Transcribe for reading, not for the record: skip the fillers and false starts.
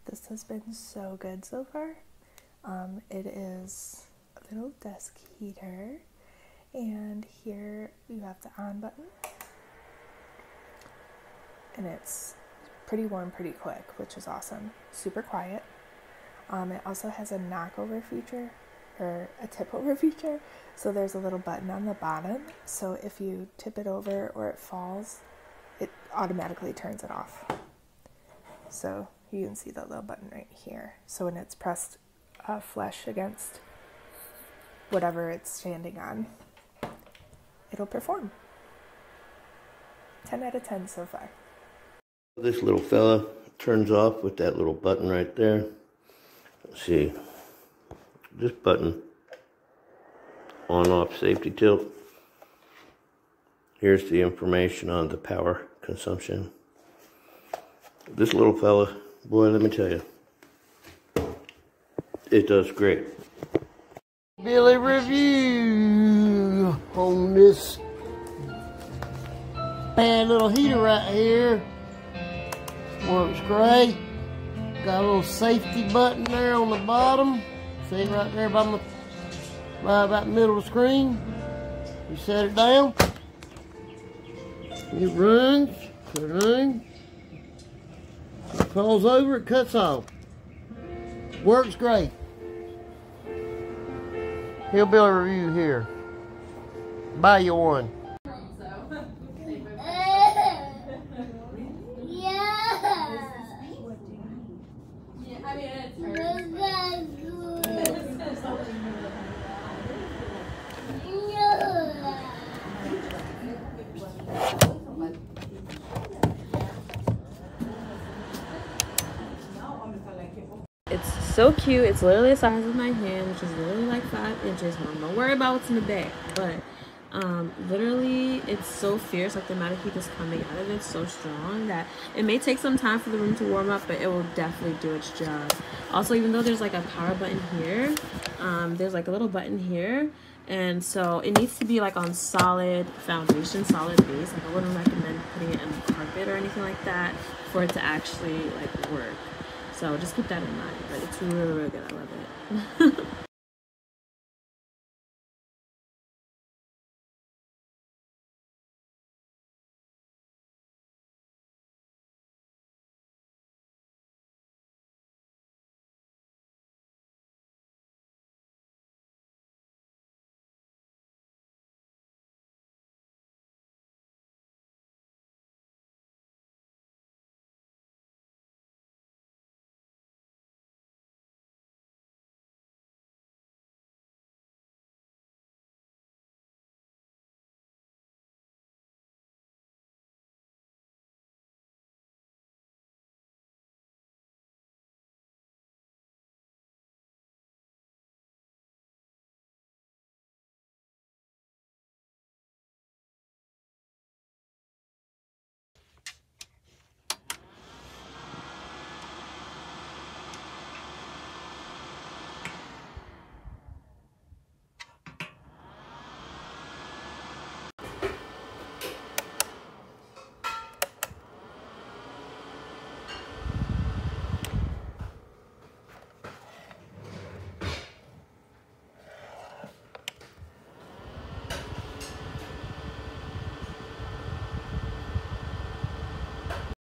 This has been so good so far. It is a little desk heater, and here you have the on button, and it's pretty warm pretty quick, which is awesome. Super quiet. It also has a knockover feature, or a tip over feature, so there's a little button on the bottom, so if you tip it over or it falls, it automatically turns it off. So you can see that little button right here, so when it's pressed flush against whatever it's standing on, it'll perform. 10 out of 10 so far. This little fella turns off with that little button right there. Let's see, this button, on off safety tilt. Here's the information on the power consumption. This little fella, boy, let me tell you, it does great. Billy review on this bad little heater right here. Works great. Got a little safety button there on the bottom. See it right there by about the middle of the screen. You set it down. It runs. It falls over, it cuts off. Works great. Hillbilly review here. Buy you one. It's so cute. It's literally the size of my hand, which is literally like 5 inches. Mom, don't worry about what's in the bag. But literally, it's so fierce. Like the amount of heat that's coming out of it is so strong that it may take some time for the room to warm up, but it will definitely do its job. Also, even though there's like a power button here, there's like a little button here. And so it needs to be like on solid foundation, solid base. Like I wouldn't recommend putting it in the carpet or anything like that for it to actually like work. So just keep that in mind. But it's really, really good. I love it.